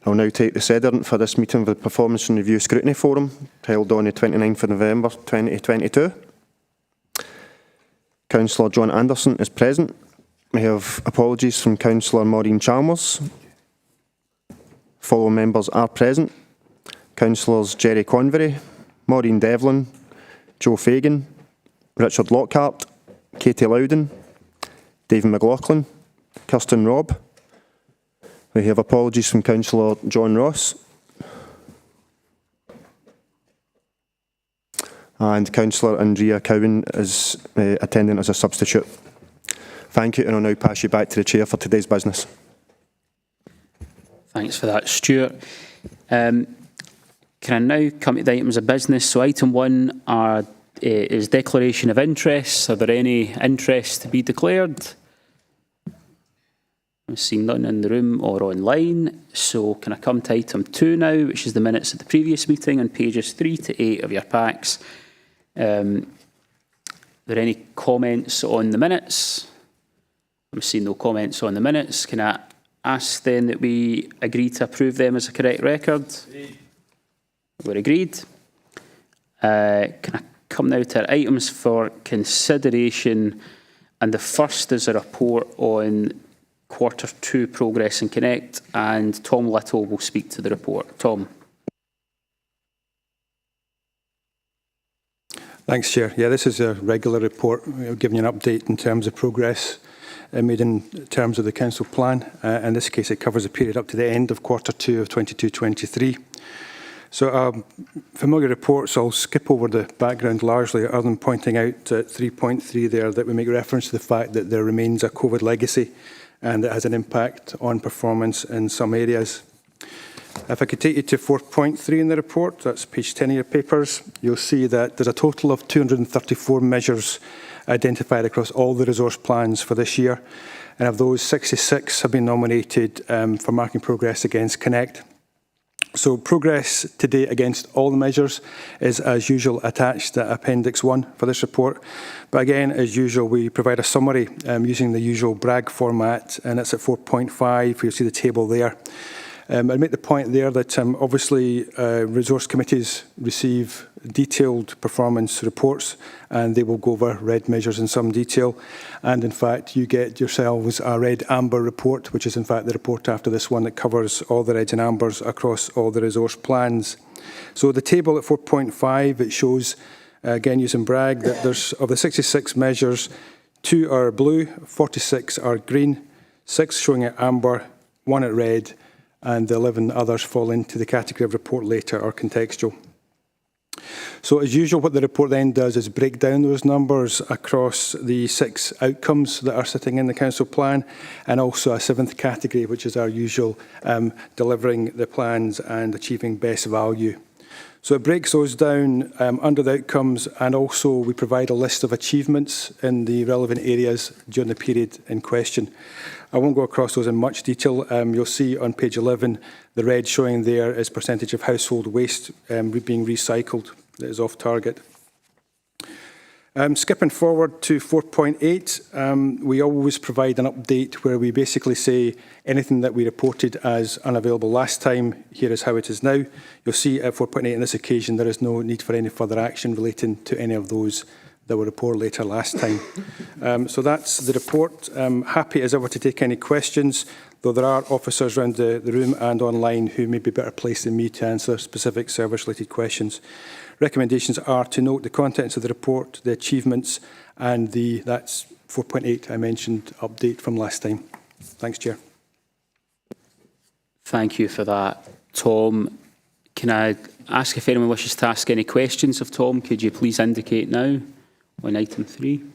I will now take the precedent for this meeting of the Performance and Review Scrutiny Forum, held on the 29th of November 2022. Councillor John Anderson is present. We have apologies from Councillor Maureen Chalmers. Following members are present. Councillors Jerry Convery, Maureen Devlin, Joe Fagan, Richard Lockhart, Katie Loudon, David McLaughlin, Kirsten Robb. We have apologies from Councillor John Ross. And Councillor Andrea Cowan is attending as a substitute. Thank you, and I'll now pass you back to the Chair for today's business. Thanks for that, Stuart. Can I now come to the items of business? So item 1 is declaration of interests. Are there any interests to be declared? I've seen none in the room or online. So can I come to item 2 now, which is the minutes of the previous meeting on pages 3 to 8 of your packs. Are there any comments on the minutes? I'm seeing no comments on the minutes. Can I ask then that we agree to approve them as a correct record? Agreed. We're agreed. Can I come now to our items for consideration? And the first is a report on Q2 Progress and Connect, and Tom Little will speak to the report. Tom. Thanks, Chair. Yeah, this is a regular report giving you an update in terms of progress made in terms of the Council plan. In this case, it covers a period up to the end of Q2 of 22-23. So familiar reports, I'll skip over the background largely, other than pointing out at 3.3 there that we make reference to the fact that there remains a COVID legacy and it has an impact on performance in some areas. If I could take you to 4.3 in the report, that's page 10 of your papers, you'll see that there's a total of 234 measures identified across all the resource plans for this year. And of those, 66 have been nominated for marking progress against Connect. So progress to date against all the measures is, as usual, attached to Appendix 1 for this report. But again, as usual, we provide a summary using the usual brag format, and it's at 4.5. You'll see the table there. I'd make the point there that obviously resource committees receive detailed performance reports, and they will go over red measures in some detail. And in fact, you get yourselves a red amber report, which is in fact the report after this one that covers all the reds and ambers across all the resource plans. So the table at 4.5, it shows, again using brag, that there's of the 66 measures, 2 are blue, 46 are green, 6 showing at amber, 1 at red, and the 11 others fall into the category of report later or contextual. So as usual, what the report then does is break down those numbers across the 6 outcomes that are sitting in the Council plan, and also a 7th category, which is our usual delivering the plans and achieving best value. So it breaks those down under the outcomes, and also we provide a list of achievements in the relevant areas during the period in question. I won't go across those in much detail. You'll see on page 11, the red showing there is percentage of household waste being recycled that is off target. Skipping forward to 4.8, we always provide an update where we basically say anything that we reported as unavailable last time, here is how it is now. You'll see at 4.8 on this occasion, there is no need for any further action relating to any of those that were reported later last time. So that's the report. Happy as ever to take any questions, though there are officers around the room and online who may be better placed than me to answer specific service-related questions. Recommendations are to note the contents of the report, the achievements, and that's 4.8 I mentioned update from last time. Thanks, Chair. Thank you for that, Tom. Can I ask if anyone wishes to ask any questions of Tom? Could you please indicate now on item 3? I'm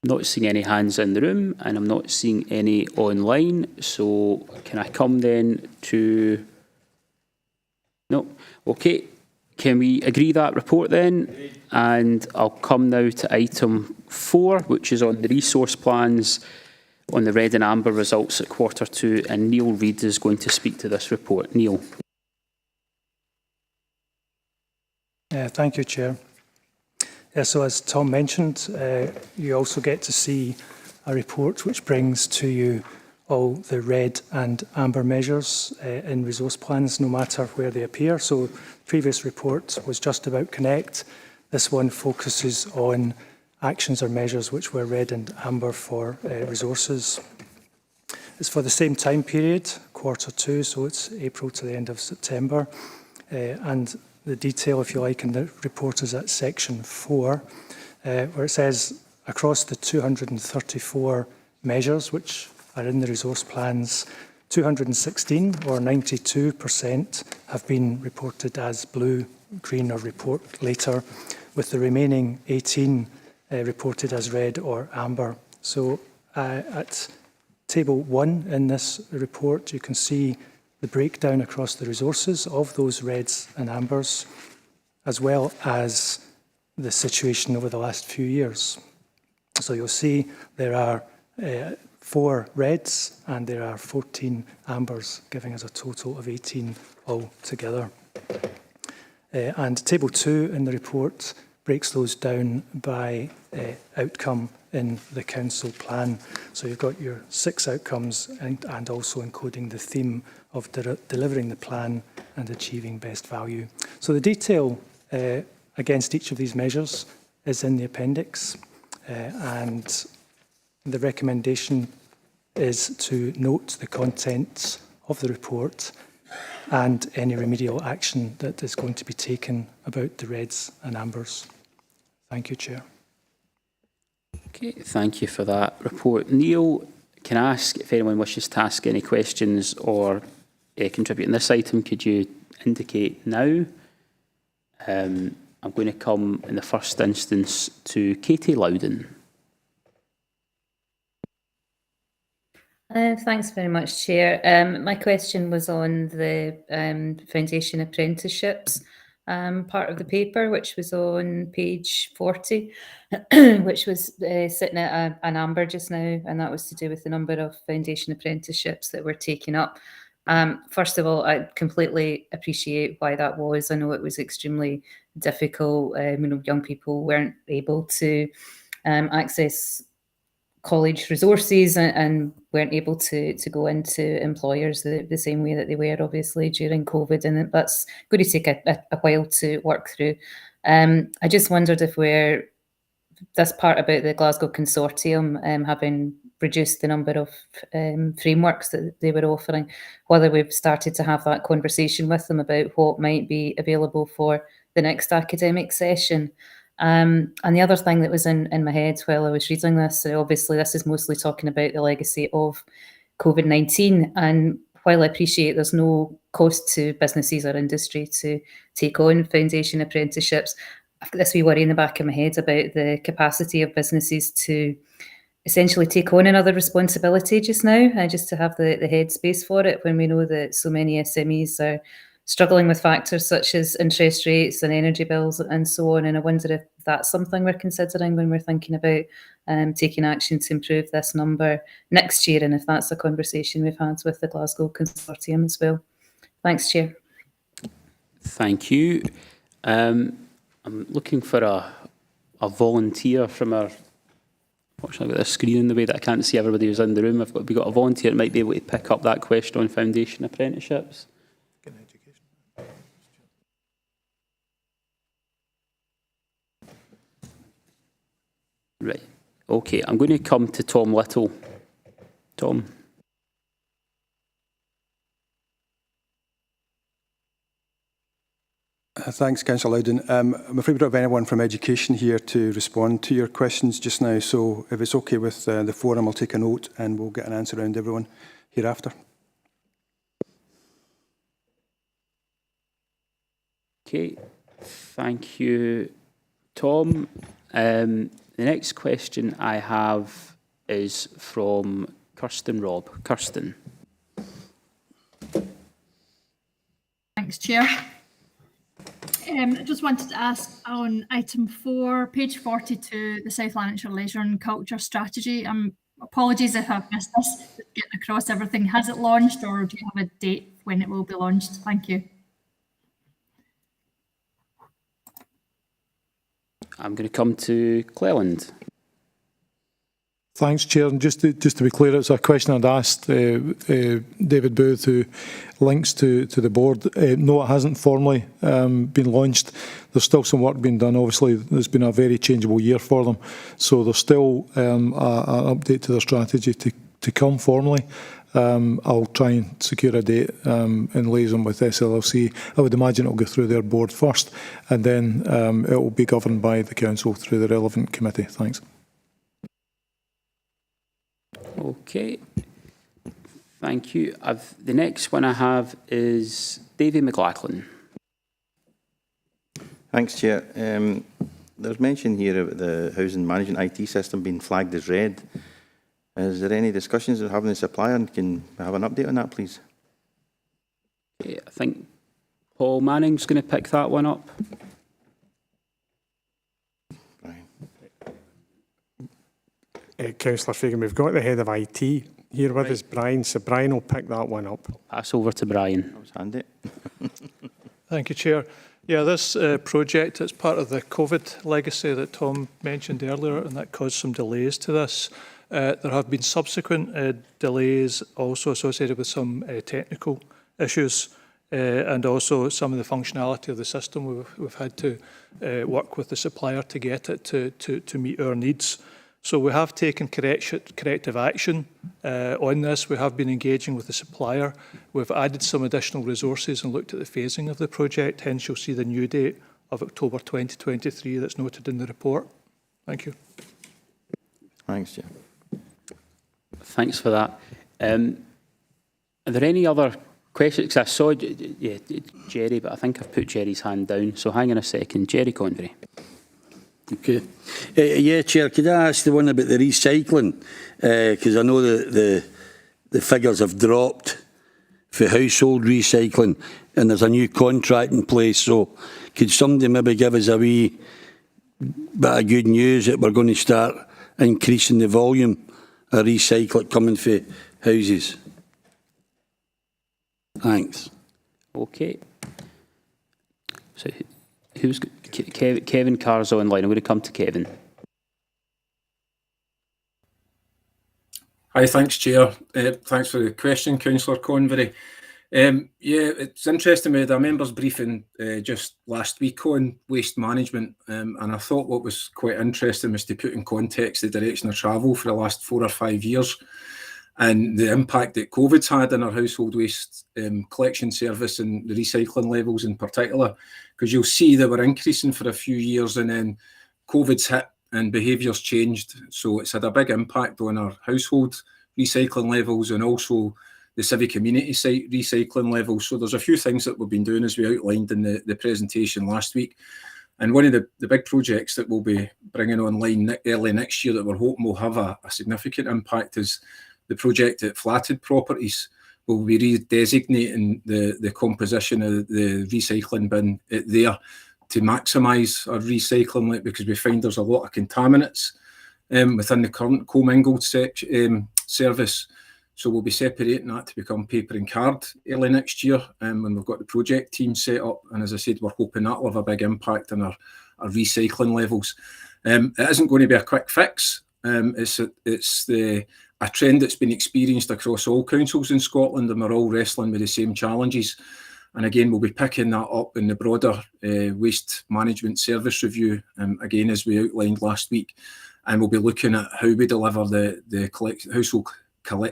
not seeing any hands in the room, and I'm not seeing any online. So can I come then to... No. Okay. Can we agree that report then? And I'll come now to item 4, which is on the resource plans on the red and amber results at Q2, and Neil Reid is going to speak to this report. Neil. Thank you, Chair. So as Tom mentioned, you also get to see a report which brings to you all the red and amber measures in resource plans, no matter where they appear. So the previous report was just about Connect. This one focuses on actions or measures which were red and amber for resources. It's for the same time period, Q2, so it's April to the end of September. And the detail, if you like, in the report is at section 4, where it says across the 234 measures which are in the resource plans, 216 or 92% have been reported as blue, green or report later, with the remaining 18 reported as red or amber. So at table 1 in this report, you can see the breakdown across the resources of those reds and ambers, as well as the situation over the last few years. So you'll see there are 4 reds and there are 14 ambers, giving us a total of 18 altogether. And table 2 in the report breaks those down by outcome in the council plan. So you've got your 6 outcomes and also including the theme of delivering the plan and achieving best value. So the detail against each of these measures is in the appendix, and the recommendation is to note the contents of the report and any remedial action that is going to be taken about the reds and ambers. Thank you, Chair. Okay, thank you for that report. Neil, can I ask if anyone wishes to ask any questions or contribute in this item, could you indicate now? I'm going to come in the first instance to Katie Loudon. Thanks very much, Chair. My question was on the foundation apprenticeships part of the paper, which was on page 40, which was sitting at an amber just now, and that was to do with the number of foundation apprenticeships that were taken up. First of all, I completely appreciate why that was. I know it was extremely difficult. Young people weren't able to access college resources and weren't able to go into employers the same way that they were obviously during COVID, and that's going to take a while to work through. I just wondered if this part about the Glasgow Consortium having reduced the number of frameworks that they were offering, whether we've started to have that conversation with them about what might be available for the next academic session. And the other thing that was in my head while I was reading this, obviously this is mostly talking about the legacy of COVID-19. And while I appreciate there's no cost to businesses or industry to take on foundation apprenticeships, I've got this wee worry in the back of my head about the capacity of businesses to essentially take on another responsibility just now, just to have the headspace for it, when we know that so many SMEs are struggling with factors such as interest rates and energy bills and so on. And I wonder if that's something we're considering when we're thinking about taking action to improve this number next year, and if that's a conversation we've had with the Glasgow Consortium as well. Thanks, Chair. Thank you. I'm looking for a volunteer from our... Fortunately, I've got this screen in the way that I can't see everybody who's in the room. We've got a volunteer that might be able to pick up that question on foundation apprenticeships. Right. Okay, I'm going to come to Tom Little. Tom. Thanks, Councillor Loudon. I'm afraid we don't have anyone from education here to respond to your questions just now, so if it's okay with the forum, I'll take a note and we'll get an answer around everyone hereafter. Okay, thank you, Tom. The next question I have is from Kirsten Robb. Kirsten. Thanks, Chair. I just wanted to ask on item 4, page 42, the South Lanarkshire Leisure and Culture Strategy. Apologies if I've missed this, getting across everything. Has it launched, or do you have a date when it will be launched? Thank you. I'm going to come to Cleland. Thanks, Chair. And just to be clear, it's a question I'd asked David Booth, who links to the board. No, it hasn't formally been launched. There's still some work being done. Obviously, there's been a very changeable year for them. So there's still an update to their strategy to come formally. I'll try and secure a date in liaison with SLLC. I would imagine it will go through their board first, and then it will be governed by the council through the relevant committee. Thanks. Okay. Thank you. The next one I have is Davy McLaughlin. Thanks, Chair. There's mention here about the housing management IT system being flagged as red. Is there any discussions of having the supplier, and can we have an update on that, please? Okay, I think Paul Manning's going to pick that one up. Councillor Fagan, we've got the head of IT here with us, Brian, so Brian will pick that one up. Pass over to Brian. That was handy. Thank you, Chair. Yeah, this project is part of the COVID legacy that Tom mentioned earlier, and that caused some delays to this. There have been subsequent delays also associated with some technical issues and also some of the functionality of the system. We've had to work with the supplier to get it to meet our needs. So we have taken corrective action on this. We have been engaging with the supplier. We've added some additional resources and looked at the phasing of the project. Hence, you'll see the new date of October 2023 that's noted in the report. Thank you. Thanks, Chair. Thanks for that. Are there any other questions? Because I saw Jerry, but I think I've put Jerry's hand down. So hang on a second. Jerry Convery. Okay. Yeah, Chair, could I ask the one about the recycling? Because I know the figures have dropped for household recycling and there's a new contract in place. So could somebody maybe give us a wee bit of good news that we're going to start increasing the volume of recycling coming for houses? Thanks. Okay. So who's Kevin Carr's online? I'm going to come to Kevin. Hi, thanks, Chair. Thanks for the question, Councillor Convery. Yeah, it's interesting. We had a members' briefing just last week on waste management, and I thought what was quite interesting was to put in context the direction of travel for the last 4 or 5 years and the impact that COVID's had on our household waste collection service and the recycling levels in particular, because you'll see that we're increasing for a few years and then COVID's hit and behaviours changed. So it's had a big impact on our household recycling levels and also the civic community site recycling levels. So there's a few things that we've been doing as we outlined in the presentation last week. And one of the big projects that we'll be bringing online early next year that we're hoping will have a significant impact is the project at Flatted Properties. We'll be redesignating the composition of the recycling bin there to maximise our recycling, because we find there's a lot of contaminants within the current commingled service. So we'll be separating that to become paper and card early next year when we've got the project team set up. And as I said, we're hoping that will have a big impact on our recycling levels. It isn't going to be a quick fix. It's a trend that's been experienced across all councils in Scotland, and we're all wrestling with the same challenges. And again, we'll be picking that up in the broader waste management service review, again, as we outlined last week. And we'll be looking at how we deliver the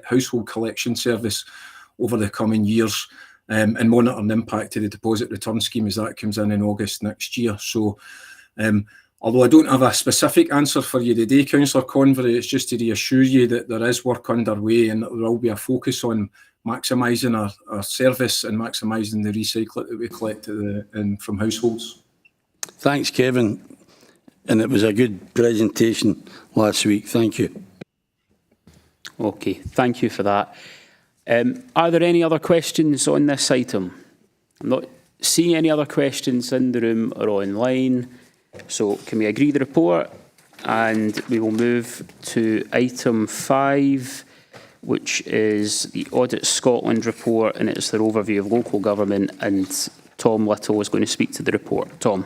household collection service over the coming years and monitoring the impact of the deposit return scheme as that comes in August next year. So although I don't have a specific answer for you today, Councillor Convery, it's just to reassure you that there is work underway and that there will be a focus on maximising our service and maximising the recycling that we collect from households. Thanks, Kevin. And it was a good presentation last week. Thank you. Okay, thank you for that. Are there any other questions on this item? I'm not seeing any other questions in the room or online. So can we agree the report? And we will move to item 5, which is the Audit Scotland report, and it's their overview of local government. And Tom Little is going to speak to the report. Tom.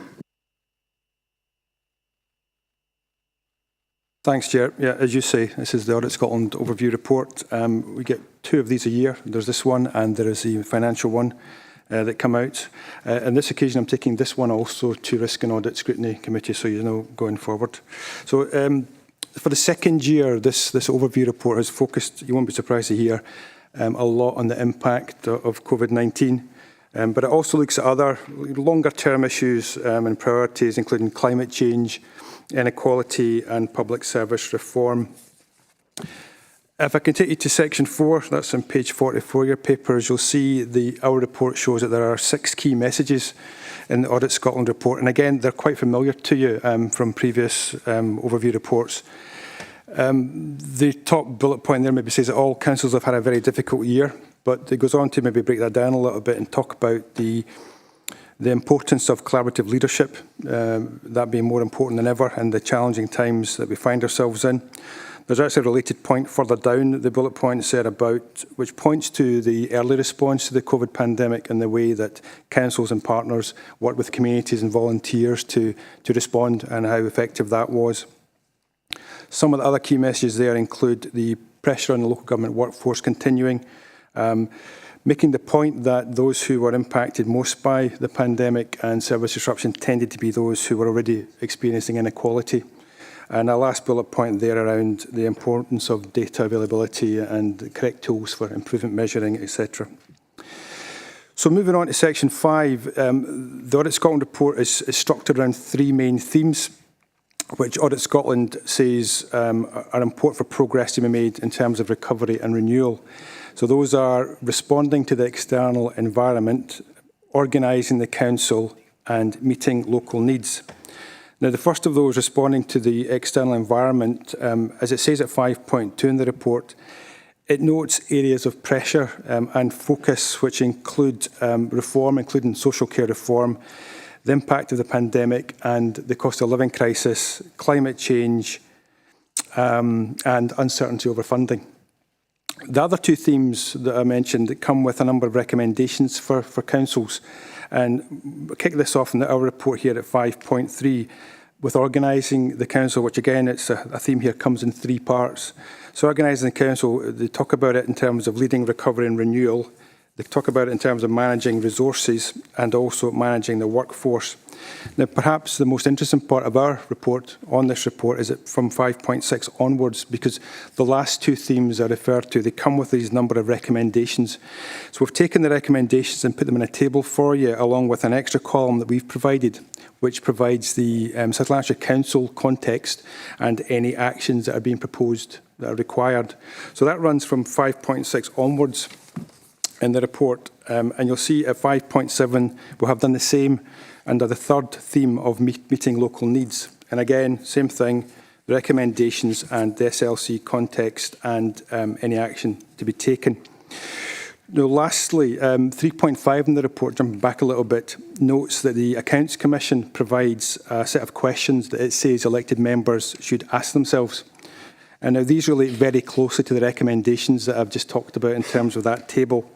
Thanks, Chair. Yeah, as you say, this is the Audit Scotland Overview Report. We get 2 of these a year. There's this one and there is the financial one that come out. On this occasion, I'm taking this one also to Risk and Audit Scrutiny Committee, so you know going forward. So for the second year, this overview report has focused, you won't be surprised to hear, a lot on the impact of COVID-19. But it also looks at other longer-term issues and priorities, including climate change, inequality and public service reform. If I can take you to section 4, that's on page 44 of your papers, you'll see our report shows that there are 6 key messages in the Audit Scotland report. And again, they're quite familiar to you from previous overview reports. The top bullet point there maybe says that all councils have had a very difficult year, but it goes on to maybe break that down a little bit and talk about the importance of collaborative leadership, that being more important than ever in the challenging times that we find ourselves in. There's actually a related point further down the bullet point said about, which points to the early response to the COVID pandemic and the way that councils and partners work with communities and volunteers to respond and how effective that was. Some of the other key messages there include the pressure on the local government workforce continuing, making the point that those who were impacted most by the pandemic and service disruption tended to be those who were already experiencing inequality. And our last bullet point there around the importance of data availability and correct tools for improvement measuring, etc. So moving on to section 5, the Audit Scotland report is structured around 3 main themes, which Audit Scotland says are important for progress to be made in terms of recovery and renewal. So those are responding to the external environment, organising the council and meeting local needs. Now, the first of those, responding to the external environment, as it says at 5.2 in the report, it notes areas of pressure and focus which include reform, including social care reform, the impact of the pandemic and the cost of living crisis, climate change and uncertainty over funding. The other 2 themes that I mentioned that come with a number of recommendations for councils. And we'll kick this off in our report here at 5.3 with organising the council, which again, it's a theme here, comes in 3 parts. So organising the council, they talk about it in terms of leading recovery and renewal. They talk about it in terms of managing resources and also managing the workforce. Now, perhaps the most interesting part of our report, on this report, is it from 5.6 onwards, because the last 2 themes are referred to, they come with these number of recommendations. So we've taken the recommendations and put them in a table for you, along with an extra column that we've provided, which provides the South Lanarkshire Council context and any actions that are being proposed that are required. So that runs from 5.6 onwards in the report, and you'll see at 5.7 we'll have done the same under the 3rd theme of meeting local needs. And again, same thing, the recommendations and the SLC context and any action to be taken. Now, lastly, 3.5 in the report, jumping back a little bit, notes that the Accounts Commission provides a set of questions that it says elected members should ask themselves. And now these relate very closely to the recommendations that I've just talked about in terms of that table.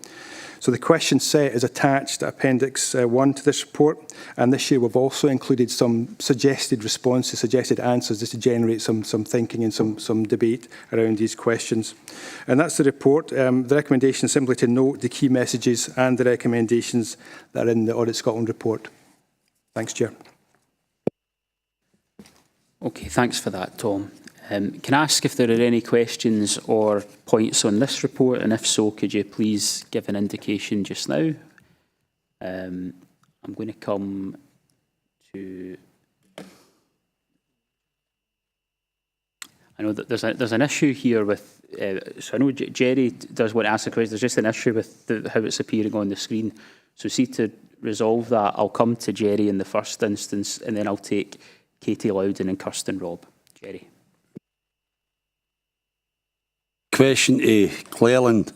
So the question set is attached to Appendix 1 to this report, and this year we've also included some suggested responses, suggested answers, just to generate some thinking and some debate around these questions. And that's the report. The recommendation is simply to note the key messages and the recommendations that are in the Audit Scotland report. Thanks, Chair. Okay, thanks for that, Tom. Can I ask if there are any questions or points on this report, and if so, could you please give an indication just now? I'm going to come to... I know that there's an issue here with... so I know Jerry does want to ask a question. There's just an issue with how it's appearing on the screen. So see, to resolve that, I'll come to Jerry in the first instance, and then I'll take Katie Loudon and Kirsten Robb. Jerry. Question to Cleland.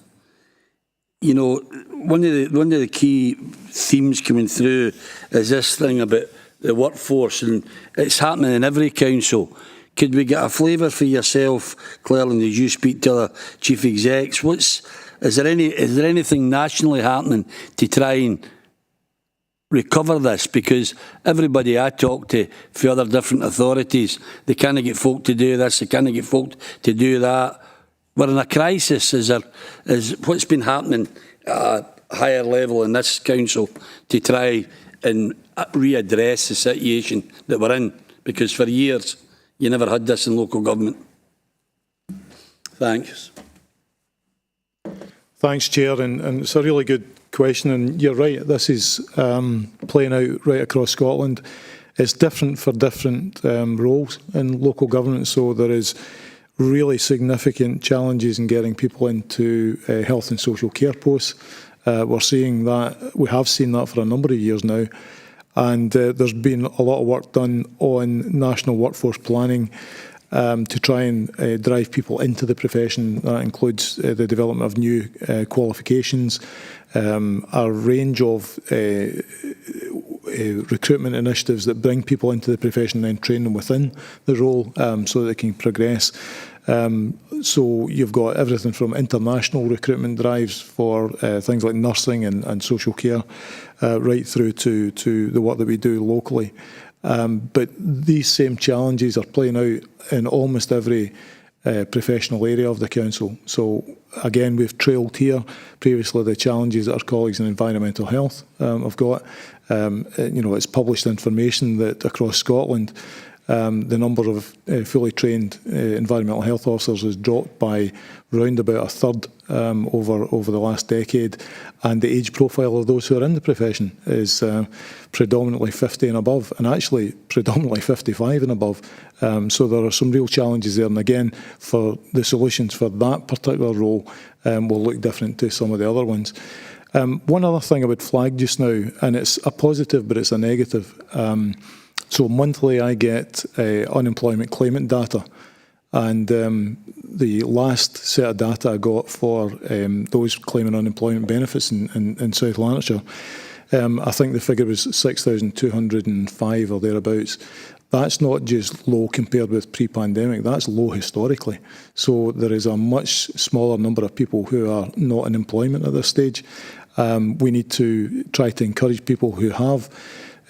You know, one of the key themes coming through is this thing about the workforce, and it's happening in every council. Could we get a flavour for yourself, Cleland, as you speak to other chief execs? Is there anything nationally happening to try and recover this, because everybody I talk to for other different authorities, they can't get folk to do this, they can't get folk to do that. We're in a crisis. Is what's been happening at a higher level in this council to try and readdress the situation that we're in, because for years you never had this in local government. Thanks. Thanks, Chair, and it's a really good question, and you're right, this is playing out right across Scotland. It's different for different roles in local government, so there is really significant challenges in getting people into health and social care posts. We're seeing that, we have seen that for a number of years now, and there's been a lot of work done on national workforce planning to try and drive people into the profession. That includes the development of new qualifications, a range of recruitment initiatives that bring people into the profession and then train them within the role so that they can progress. So you've got everything from international recruitment drives for things like nursing and social care right through to the work that we do locally. But these same challenges are playing out in almost every professional area of the council. So again, we've trailed here previously the challenges that our colleagues in environmental health have got. It's published information that across Scotland the number of fully trained environmental health officers has dropped by round about a third over the last decade, and the age profile of those who are in the profession is predominantly 50 and above, and actually predominantly 55 and above. So there are some real challenges there, and again, for the solutions for that particular role will look different to some of the other ones. One other thing I would flag just now, and it's a positive but it's a negative. So monthly I get unemployment claimant data, and the last set of data I got for those claiming unemployment benefits in South Lanarkshire, I think the figure was 6,205 or thereabouts. That's not just low compared with pre-pandemic, that's low historically. So there is a much smaller number of people who are not in employment at this stage. We need to try to encourage people who have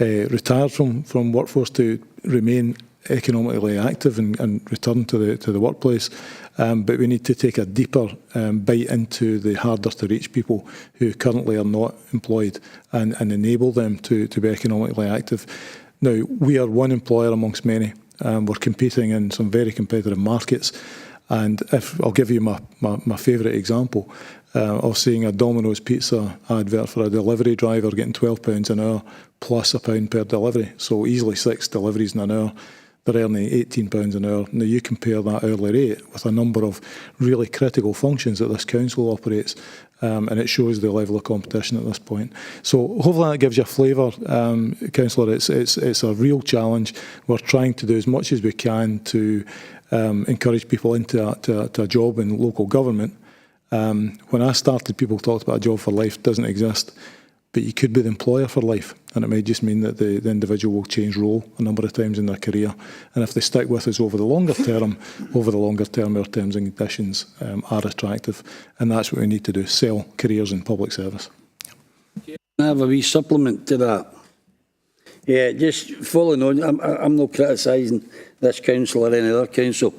retired from workforce to remain economically active and return to the workplace. But we need to take a deeper bite into the harder to reach people who currently are not employed and enable them to be economically active. Now, we are one employer amongst many. We're competing in some very competitive markets. And if I'll give you my favourite example of seeing a Domino's pizza advert for a delivery driver getting £12 an hour plus £1 per delivery. So easily 6 deliveries in an hour. They're earning £18 an hour. Now you compare that hourly rate with a number of really critical functions that this council operates, and it shows the level of competition at this point. So hopefully that gives you a flavour, Councillor. It's a real challenge. We're trying to do as much as we can to encourage people into a job in local government. When I started, people talked about a job for life. It doesn't exist. But you could be the employer for life, and it may just mean that the individual will change role a number of times in their career. And if they stick with us over the longer term, our terms and conditions are attractive, and that's what we need to do, sell careers in public service. Can I have a wee supplement to that? Yeah, just following on, I'm not criticising this council or any other council.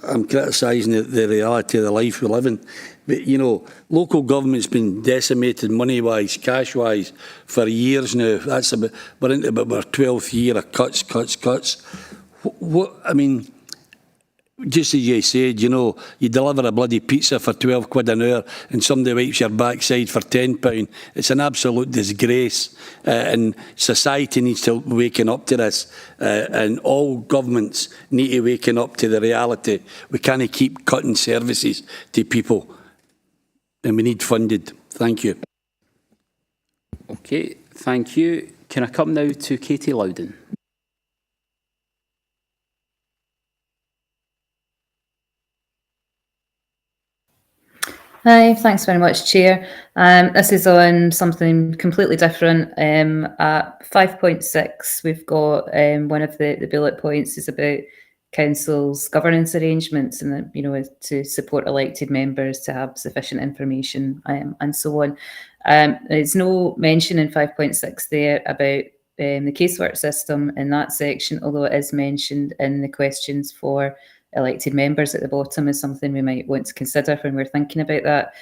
I'm criticising the reality of the life we live in. But, you know, local government's been decimated money-wise, cash-wise, for years now. We're into about our 12th year of cuts. I mean, just as you said, you know, you deliver a bloody pizza for 12 quid an hour and somebody wipes your backside for £10. It's an absolute disgrace. And society needs to waken up to this. And all governments need to waken up to the reality. We can't keep cutting services to people. And we need funded. Thank you. Okay, thank you. Can I come now to Katie Loudon? Hi, thanks very much, Chair. This is on something completely different. At 5.6, we've got one of the bullet points is about council's governance arrangements and, you know, to support elected members to have sufficient information and so on. There's no mention in 5.6 there about the casework system in that section, although it is mentioned in the questions for elected members at the bottom as something we might want to consider when we're thinking about that.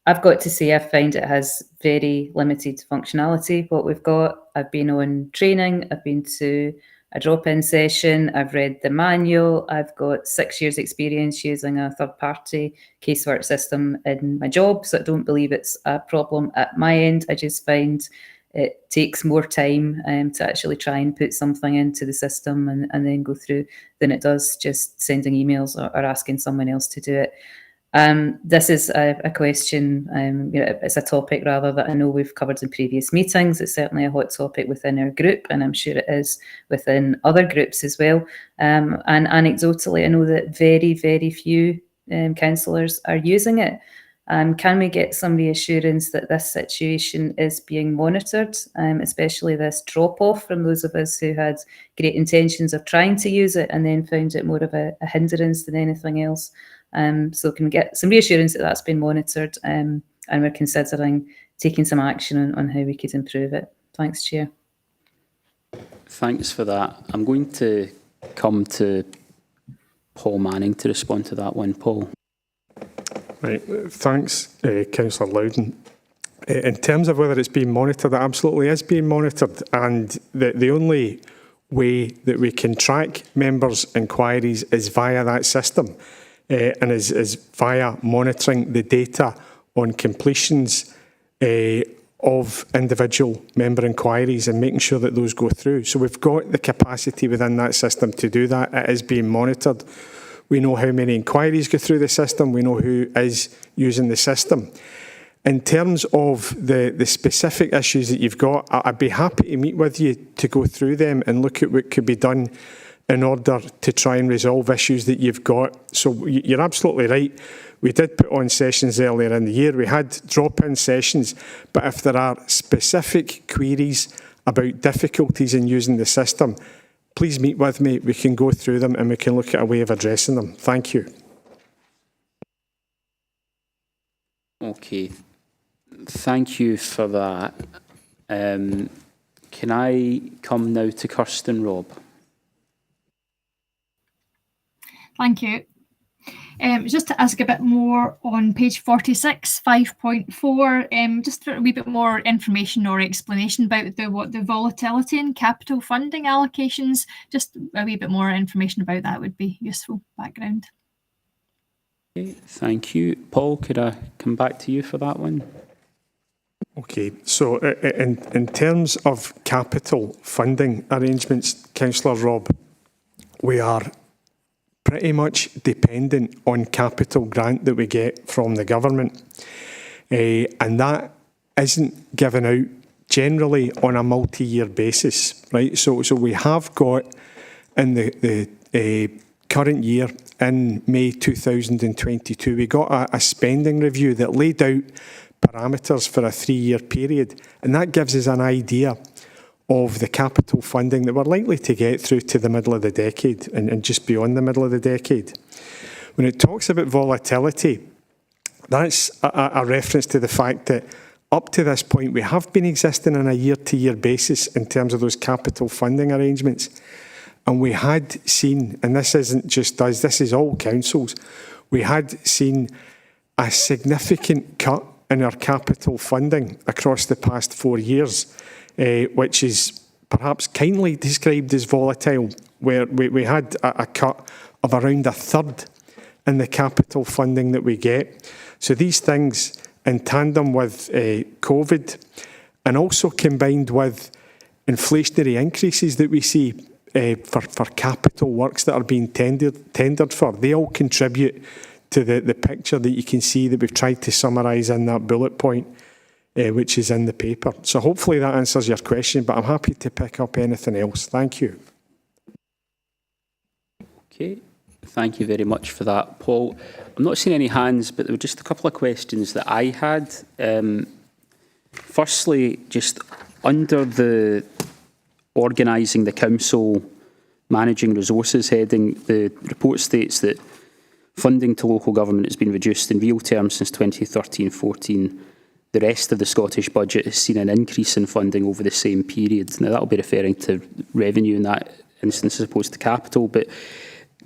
I've got to say, I find it has very limited functionality, what we've got. I've been on training, I've been to a drop-in session, I've read the manual, I've got 6 years experience using a third-party casework system in my job, so I don't believe it's a problem at my end. I just find it takes more time to actually try and put something into the system and then go through than it does just sending emails or asking someone else to do it. This is a question, you know, it's a topic rather that I know we've covered in previous meetings. It's certainly a hot topic within our group, and I'm sure it is within other groups as well. And anecdotally, I know that very, very few councillors are using it. Can we get some reassurance that this situation is being monitored, especially this drop-off from those of us who had great intentions of trying to use it and then found it more of a hindrance than anything else? So can we get some reassurance that that's been monitored and we're considering taking some action on how we could improve it? Thanks, Chair. Thanks for that. I'm going to come to Paul Manning to respond to that one. Paul. Right, thanks, Councillor Loudon. In terms of whether it's being monitored, it absolutely is being monitored, and the only way that we can track members' inquiries is via that system. And is via monitoring the data on completions of individual member inquiries and making sure that those go through. So we've got the capacity within that system to do that. It is being monitored. We know how many inquiries go through the system. We know who is using the system. In terms of the specific issues that you've got, I'd be happy to meet with you to go through them and look at what could be done in order to try and resolve issues that you've got. So you're absolutely right. We did put on sessions earlier in the year. We had drop-in sessions, but if there are specific queries about difficulties in using the system, please meet with me. We can go through them and we can look at a way of addressing them. Thank you. Okay. Thank you for that. Can I come now to Kirsten, Rob? Thank you. Just to ask a bit more on page 46, 5.4, just for a wee bit more information or explanation about the volatility in capital funding allocations. Just a wee bit more information about that would be useful background. Okay, thank you. Paul, could I come back to you for that one? Okay, so in terms of capital funding arrangements, Councillor Rob, we are pretty much dependent on capital grant that we get from the government. And that isn't given out generally on a multi-year basis, right? So we have got in the current year, in May 2022, we got a spending review that laid out parameters for a 3-year period. And that gives us an idea of the capital funding that we're likely to get through to the middle of the decade and just beyond the middle of the decade. When it talks about volatility, that's a reference to the fact that up to this point we have been existing on a year-to-year basis in terms of those capital funding arrangements. And we had seen, and this isn't just us, this is all councils, we had seen a significant cut in our capital funding across the past 4 years. Which is perhaps kindly described as volatile, where we had a cut of around a third in the capital funding that we get. So these things, in tandem with COVID, and also combined with inflationary increases that we see for capital works that are being tendered for, they all contribute to the picture that you can see that we've tried to summarise in that bullet point. Which is in the paper. So hopefully that answers your question, but I'm happy to pick up anything else. Thank you. Okay, thank you very much for that, Paul. I'm not seeing any hands, but there were just a couple of questions that I had. Firstly, just under the organising the council Managing Resources heading, the report states that funding to local government has been reduced in real terms since 2013-14. The rest of the Scottish budget has seen an increase in funding over the same period. Now, that'll be referring to revenue in that instance as opposed to capital, but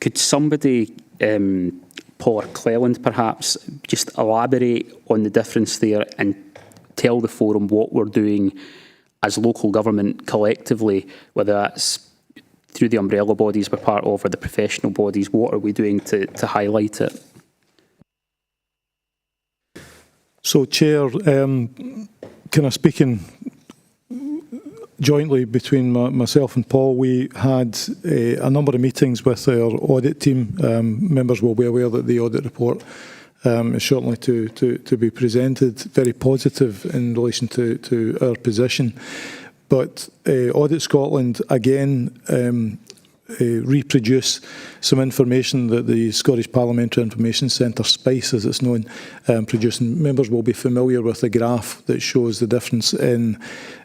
could somebody, Paul or Cleland perhaps, just elaborate on the difference there and tell the forum what we're doing as local government collectively, whether that's through the umbrella bodies we're part of or the professional bodies, what are we doing to highlight it? So, Chair, kind of speaking jointly between myself and Paul, we had a number of meetings with our audit team. Members will be aware that the audit report is certainly to be presented, very positive in relation to our position. But Audit Scotland, again, reproduce some information that the Scottish Parliamentary Information Centre, SPICE as it's known, produced. Members will be familiar with the graph that shows the difference in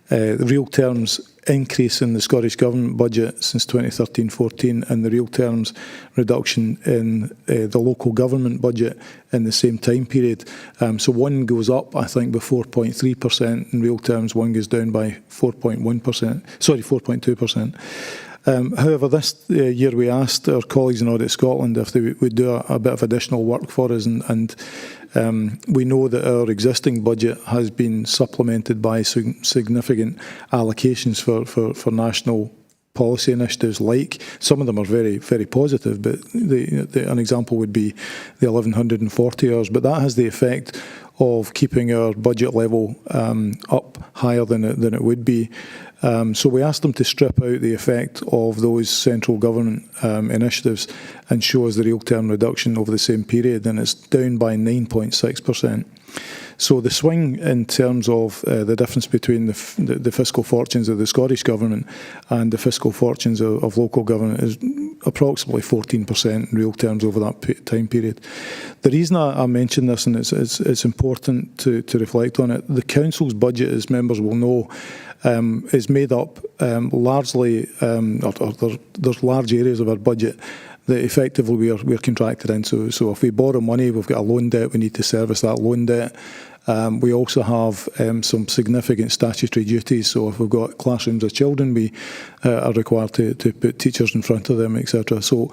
real terms increase in the Scottish Government budget since 2013-14 and the real terms reduction in the local government budget in the same time period. So one goes up, I think, by 4.3% in real terms, one goes down by 4.2%. However, this year we asked our colleagues in Audit Scotland if they would do a bit of additional work for us, and we know that our existing budget has been supplemented by significant allocations for national policy initiatives, like some of them are very, very positive, but an example would be the 1140 hours, but that has the effect of keeping our budget level up higher than it would be. So we asked them to strip out the effect of those central government initiatives and show us the real term reduction over the same period, and it's down by 9.6%. So the swing in terms of the difference between the fiscal fortunes of the Scottish Government and the fiscal fortunes of local government is approximately 14% in real terms over that time period. The reason I mention this, and it's important to reflect on it, the Council's budget, as members will know, is made up largely, there's large areas of our budget that effectively we're contracted in. So if we borrow money, we've got a loan debt, we need to service that loan debt. We also have some significant statutory duties. So if we've got classrooms of children, we are required to put teachers in front of them, etc. So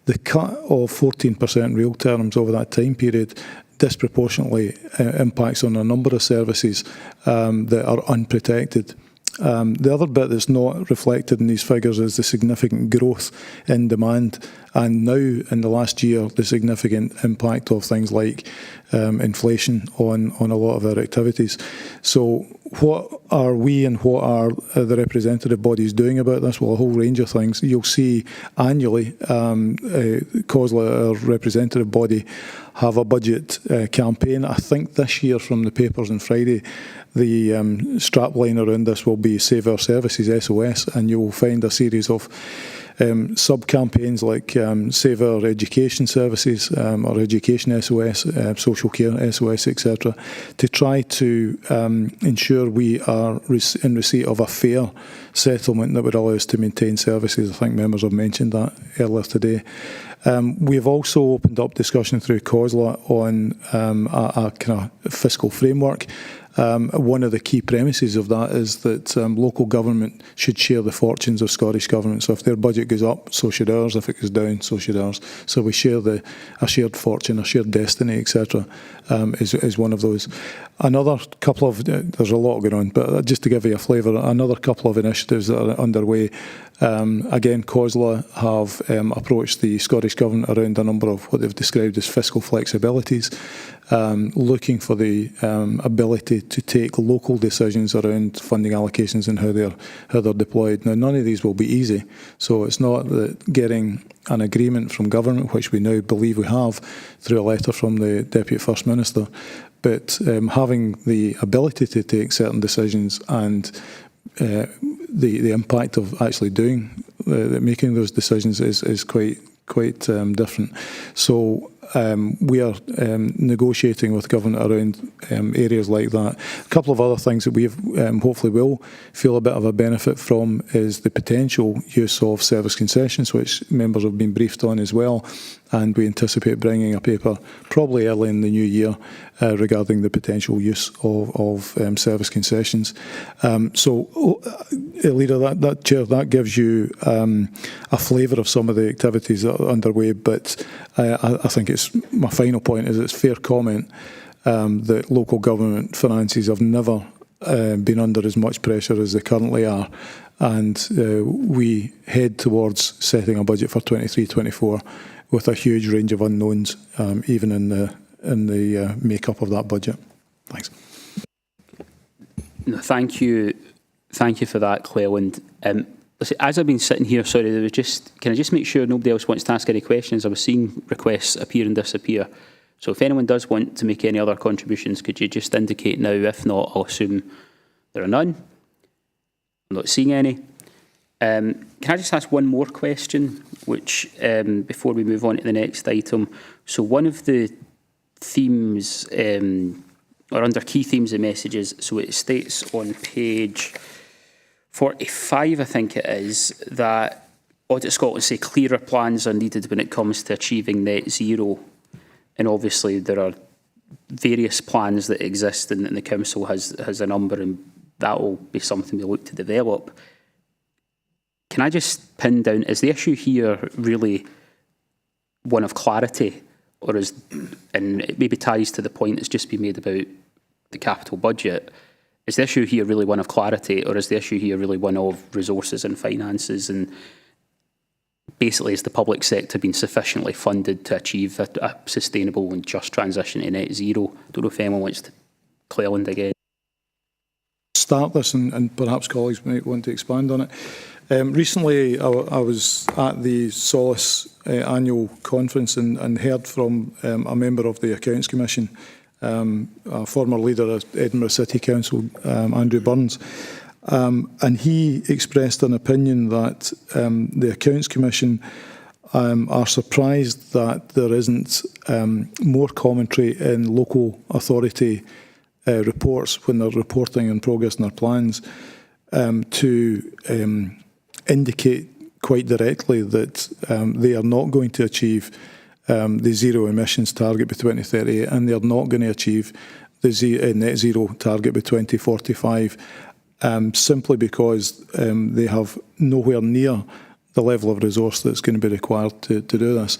the cut of 14% real terms over that time period disproportionately impacts on a number of services that are unprotected. The other bit that's not reflected in these figures is the significant growth in demand, and now in the last year the significant impact of things like inflation on a lot of our activities. So what are we and what are the representative bodies doing about this? Well, a whole range of things. You'll see annually COSLA, our representative body, have a budget campaign. I think this year, from the papers on Friday, the strapline around this will be Save Our Services, SOS, and you will find a series of sub-campaigns like Save Our Education Services or Education SOS, Social Care SOS, etc., to try to ensure we are in receipt of a fair settlement that would allow us to maintain services. I think members have mentioned that earlier today. We've also opened up discussion through COSLA on a kind of fiscal framework. One of the key premises of that is that local government should share the fortunes of Scottish Government. So if their budget goes up, so should ours. If it goes down, so should ours. So we share a shared fortune, a shared destiny, etc. Is one of those. Another couple of, there's a lot going on, but just to give you a flavour, another couple of initiatives that are underway. Again, COSLA have approached the Scottish Government around a number of what they've described as fiscal flexibilities, looking for the ability to take local decisions around funding allocations and how they're deployed. Now, none of these will be easy, so it's not that getting an agreement from government, which we now believe we have through a letter from the Deputy First Minister, but having the ability to take certain decisions and the impact of actually making those decisions is quite different. So we are negotiating with government around areas like that. A couple of other things that we hopefully will feel a bit of a benefit from is the potential use of service concessions, which members have been briefed on as well, and we anticipate bringing a paper probably early in the new year regarding the potential use of service concessions. Leader, that gives you a flavour of some of the activities that are underway, but I think my final point is it's fair comment that local government finances have never been under as much pressure as they currently are, and we head towards setting a budget for 23-24 with a huge range of unknowns, even in the make-up of that budget. Thanks. No, thank you for that, Cleland. Listen, as I've been sitting here, sorry, can I just make sure nobody else wants to ask any questions? I was seeing requests appear and disappear. So if anyone does want to make any other contributions, could you just indicate now? If not, I'll assume there are none. I'm not seeing any. Can I just ask one more question, which before we move on to the next item? So one of the themes, or under key themes and messages, so it states on page 45, I think it is, that Audit Scotland say clearer plans are needed when it comes to achieving net zero. And obviously there are various plans that exist, and the Council has a number, and that will be something we look to develop. Can I just pin down, is the issue here really one of clarity, or and it maybe ties to the point that's just been made about the capital budget, is the issue here really one of clarity, or is the issue here really one of resources and finances, and basically has the public sector been sufficiently funded to achieve a sustainable and just transition to net zero? I don't know if anyone wants to Cleland again. Start this, and perhaps colleagues might want to expand on it. Recently, I was at the Solace annual conference and heard from a member of the Accounts Commission, a former leader of Edinburgh City Council, Andrew Burns, and he expressed an opinion that the Accounts Commission are surprised that there isn't more commentary in local authority reports when they're reporting on progress in their plans to indicate quite directly that they are not going to achieve the zero emissions target by 2038, and they're not going to achieve the net zero target by 2045, simply because they have nowhere near the level of resource that's going to be required to do this.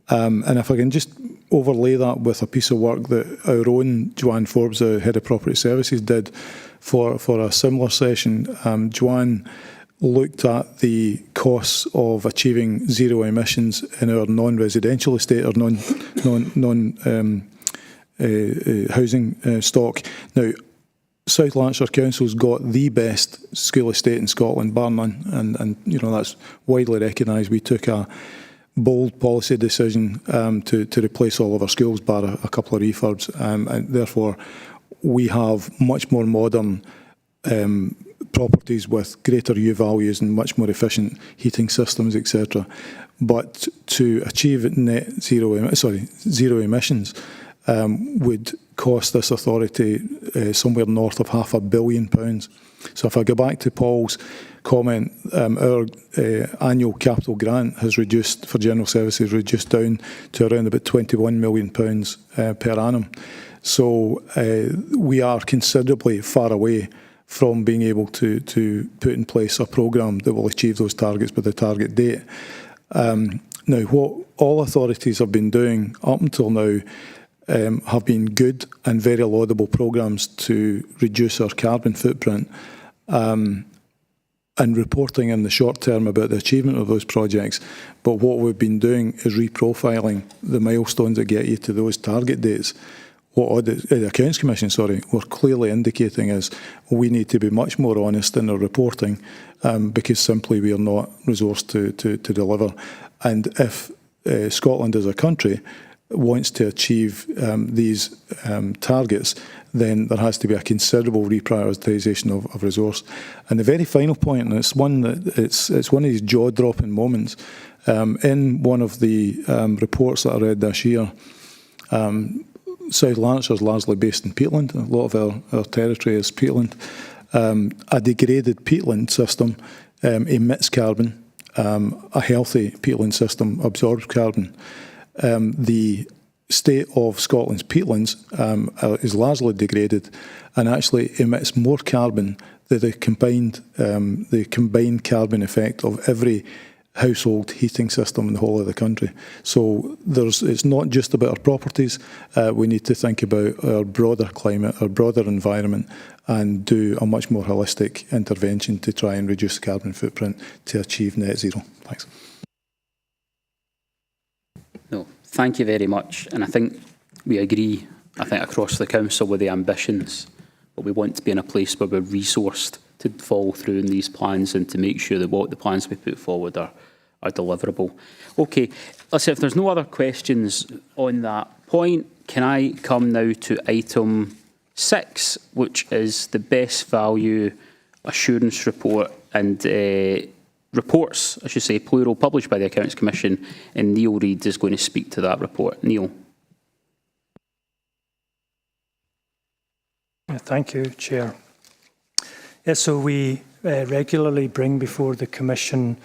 And if I can just overlay that with a piece of work that our own Joanne Forbes, the Head of Property Services, did for a similar session. Joanne looked at the costs of achieving zero emissions in our non-residential estate or housing stock. Now, South Lanarkshire Council's got the best school estate in Scotland, bar none, and you know that's widely recognised. We took a bold policy decision to replace all of our schools, bar a couple of refurbs, and therefore we have much more modern properties with greater U values and much more efficient heating systems, etc. But to achieve zero emissions would cost this authority somewhere north of £500 million. So if I go back to Paul's comment, our annual capital grant has reduced for general services, reduced down to around about £21 million per annum. So we are considerably far away from being able to put in place a programme that will achieve those targets by the target date. Now, what all authorities have been doing up until now have been good and very laudable programmes to reduce our carbon footprint, and reporting in the short term about the achievement of those projects. But what we've been doing is reprofiling the milestones that get you to those target dates. What the Accounts Commission, were clearly indicating is we need to be much more honest in our reporting because simply we are not resourced to deliver. And if Scotland as a country wants to achieve these targets, then there has to be a considerable reprioritisation of resource. And the very final point, and it's one that it's one of these jaw-dropping moments. In one of the reports that I read this year, South Lanarkshire is largely based in peatland. A lot of our territory is peatland. A degraded peatland system emits carbon. A healthy peatland system absorbs carbon. The state of Scotland's peatlands is largely degraded and actually emits more carbon than the combined carbon effect of every household heating system in the whole of the country. So it's not just about our properties. We need to think about our broader climate, our broader environment, and do a much more holistic intervention to try and reduce the carbon footprint to achieve net zero. Thanks. No, thank you very much. And I think we agree, across the council with the ambitions, but we want to be in a place where we're resourced to follow through in these plans and to make sure that what the plans we put forward are deliverable. Okay, let's see, if there's no other questions on that point, can I come now to item 6, which is the best value assurance report and reports, I should say, plural, published by the Accounts Commission, and Neil Reid is going to speak to that report. Neil. Thank you, Chair. Yes, so we regularly bring before the Commission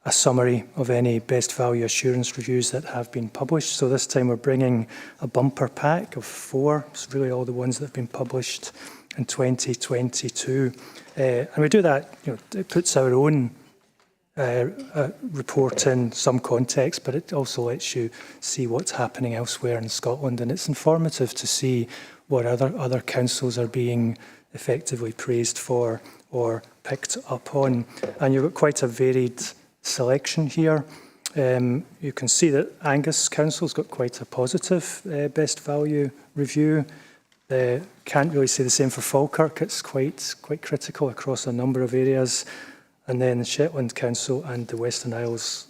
a summary of any best value assurance reviews that have been published. So this time we're bringing a bumper pack of 4. It's really all the ones that have been published in 2022. And we do that, it puts our own report in some context, but it also lets you see what's happening elsewhere in Scotland. And it's informative to see what other councils are being effectively praised for or picked up on. And you've got quite a varied selection here. You can see that Angus Council's got quite a positive best value review. Can't really say the same for Falkirk. It's quite critical across a number of areas. And then Shetland Council and the Western Isles,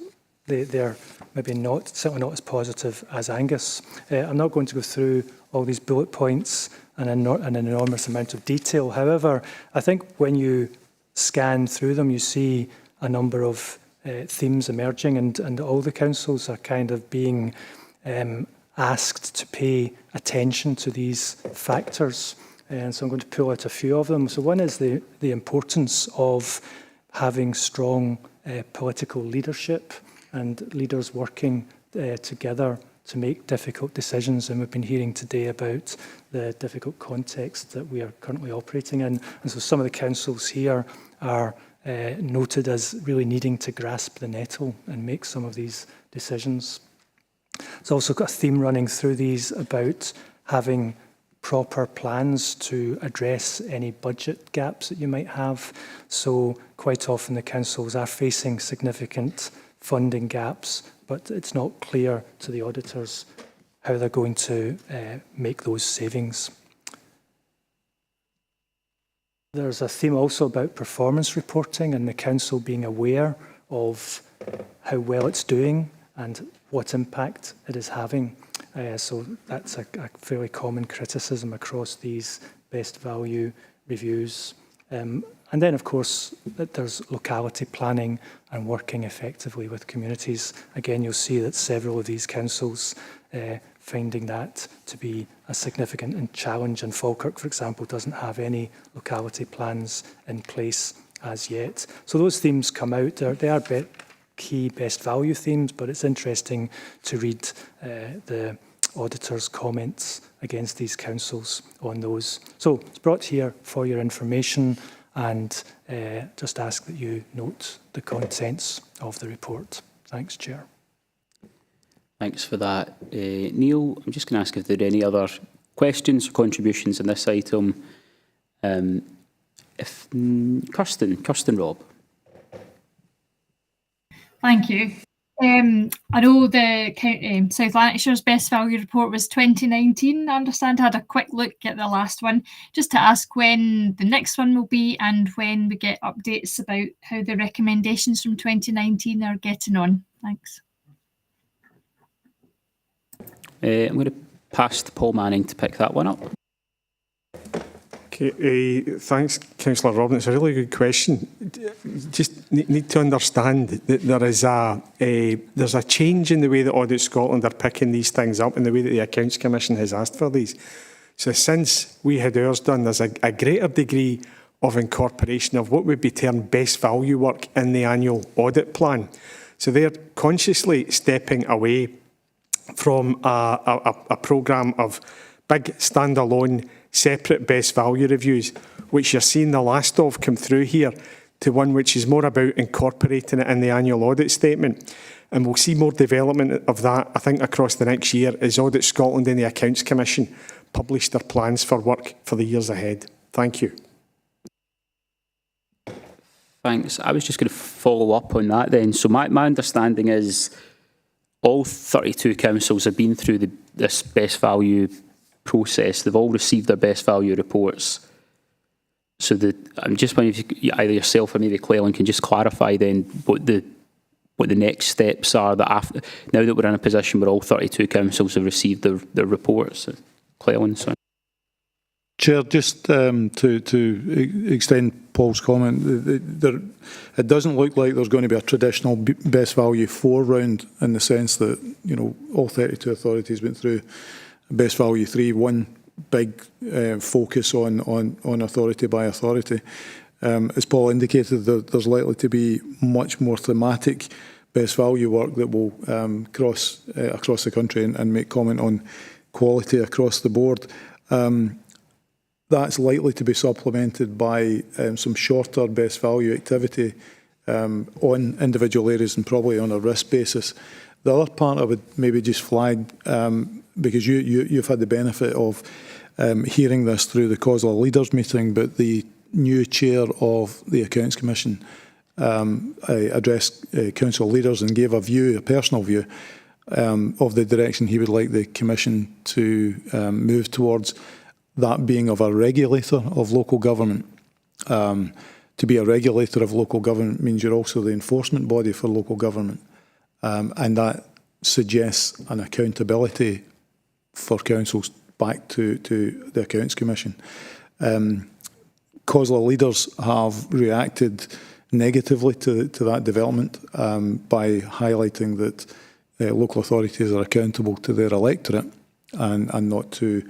they're maybe certainly not as positive as Angus. I'm not going to go through all these bullet points and an enormous amount of detail. However, I think when you scan through them, you see a number of themes emerging, and all the councils are kind of being asked to pay attention to these factors. And so I'm going to pull out a few of them. So one is the importance of having strong political leadership and leaders working together to make difficult decisions. And we've been hearing today about the difficult context that we are currently operating in. And so some of the councils here are noted as really needing to grasp the nettle and make some of these decisions. There's also got a theme running through these about having proper plans to address any budget gaps that you might have. So quite often the councils are facing significant funding gaps, but it's not clear to the auditors how they're going to make those savings. There's a theme also about performance reporting and the council being aware of how well it's doing and what impact it is having. So that's a fairly common criticism across these best value reviews. And then, of course, there's locality planning and working effectively with communities. Again, you'll see that several of these councils finding that to be a significant challenge. And Falkirk, for example, doesn't have any locality plans in place as yet. So those themes come out. They are key best value themes, but it's interesting to read the auditors' comments against these councils on those. So it's brought here for your information, and just ask that you note the contents of the report. Thanks, Chair. Thanks for that, Neil. I'm just going to ask if there are any other questions or contributions in this item. Kirsten Robb. Thank you. I know the South Lanarkshire's best value report was 2019. I understand I had a quick look at the last one, just to ask when the next one will be and when we get updates about how the recommendations from 2019 are getting on. Thanks. I'm going to pass to Paul Manning to pick that one up. Okay, thanks, Councillor Robin. It's a really good question. Just need to understand that there's a change in the way that Audit Scotland are picking these things up and the way that the Accounts Commission has asked for these. So since we had ours done, there's a greater degree of incorporation of what would be termed best value work in the annual audit plan. So they're consciously stepping away from a programme of big standalone separate best value reviews, which you're seeing the last of come through here, to one which is more about incorporating it in the annual audit statement. And we'll see more development of that, I think, across the next year as Audit Scotland and the Accounts Commission publish their plans for work for the years ahead. Thank you. Thanks. I was just going to follow up on that then. So my understanding is all 32 councils have been through this best value process. They've all received their best value reports. So I'm just wondering if either yourself or maybe Cleland can just clarify then what the next steps are that after, now that we're in a position where all 32 councils have received their reports. Cleland, sorry. Chair, just to extend Paul's comment, it doesn't look like there's going to be a traditional best value 4 round, in the sense that, you know, all 32 authorities went through best value 3, one big focus on authority by authority. As Paul indicated, there's likely to be much more thematic best value work that will cross across the country and make comment on quality across the board. That's likely to be supplemented by some shorter best value activity on individual areas and probably on a risk basis. The other part I would maybe just flag, because you've had the benefit of hearing this through the COSLA leaders meeting, but the new chair of the Accounts Commission addressed council leaders and gave a personal view of the direction he would like the Commission to move towards, that being of a regulator of local government. To be a regulator of local government means you're also the enforcement body for local government. And that suggests an accountability for councils back to the Accounts Commission. COSLA leaders have reacted negatively to that development by highlighting that local authorities are accountable to their electorate and not to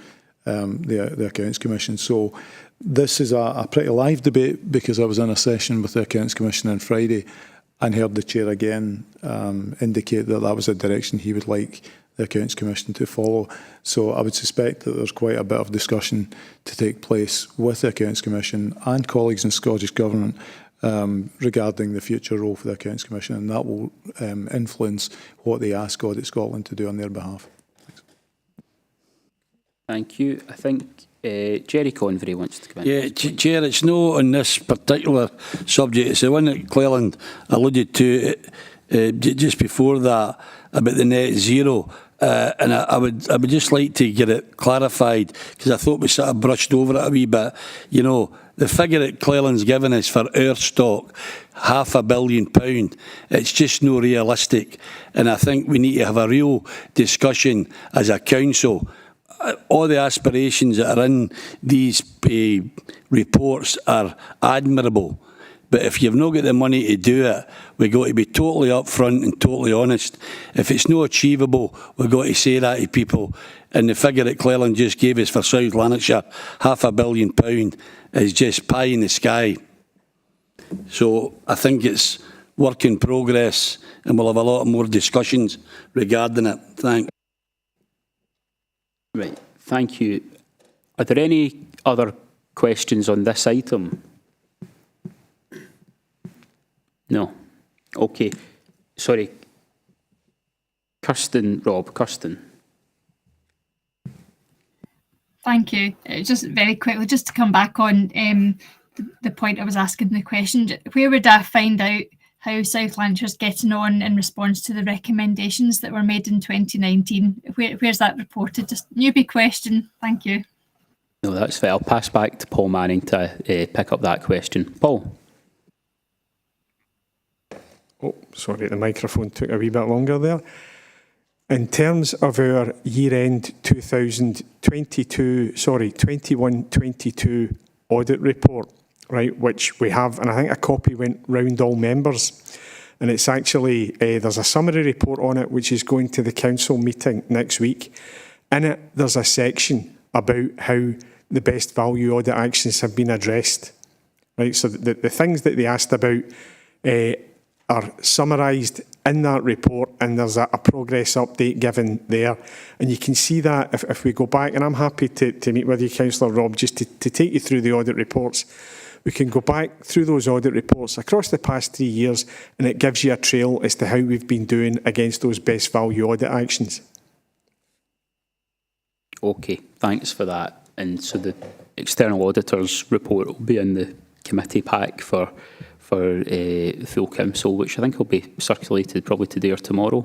the Accounts Commission. So this is a pretty live debate, because I was in a session with the Accounts Commission on Friday and heard the chair again indicate that that was a direction he would like the Accounts Commission to follow. So I would suspect that there's quite a bit of discussion to take place with the Accounts Commission and colleagues in Scottish Government regarding the future role for the Accounts Commission, and that will influence what they ask Audit Scotland to do on their behalf. Thanks. Thank you. I think Jerry Convery wants to come in. Yeah, Chair, it's no on this particular subject. It's the one that Cleland alluded to just before that, about the net zero. And I would just like to get it clarified, because I thought we sort of brushed over it a wee bit. You know, the figure that Cleland's given us for our stock, £500 million, it's just no realistic. And I think we need to have a real discussion as a council. All the aspirations that are in these reports are admirable. But if you've not got the money to do it, we've got to be totally upfront and totally honest. If it's not achievable, we've got to say that to people. And the figure that Cleland just gave us for South Lanarkshire, £500 million, is just pie in the sky. So I think it's work in progress, and we'll have a lot more discussions regarding it. Thanks. Right, thank you. Are there any other questions on this item? No. Okay. Sorry. Kirsten. Thank you. Just very quickly, just to come back on the point I was asking the question, where would I find out how South Lancashire's getting on in response to the recommendations that were made in 2019? Where's that reported? Just newbie question. Thank you. No, that's fair. I'll pass back to Paul Manning to pick up that question. Paul. Oh, sorry, the microphone took a wee bit longer there. In terms of our year-end 21-22 audit report, right, which we have, and I think a copy went round all members, and it's actually, there's a summary report on it which is going to the council meeting next week. In it, there's a section about how the best value audit actions have been addressed. Right, so the things that they asked about are summarised in that report, and there's a progress update given there. And you can see that if we go back, and I'm happy to meet with you, Councillor Rob, just to take you through the audit reports. We can go back through those audit reports across the past 3 years, and it gives you a trail as to how we've been doing against those best value audit actions. Okay, thanks for that. And so the external auditor's report will be in the committee pack for full council, which I think will be circulated probably today or tomorrow.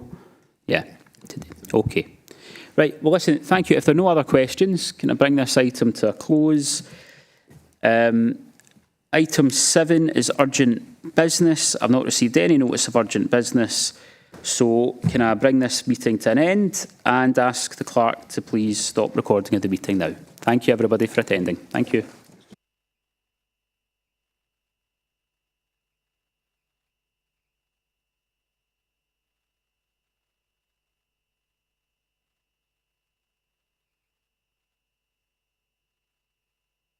Yeah, today. Okay. Right, well listen, thank you. If there are no other questions, can I bring this item to a close? Item 7 is urgent business. I've not received any notice of urgent business. So can I bring this meeting to an end and ask the clerk to please stop recording of the meeting now? Thank you everybody for attending. Thank you.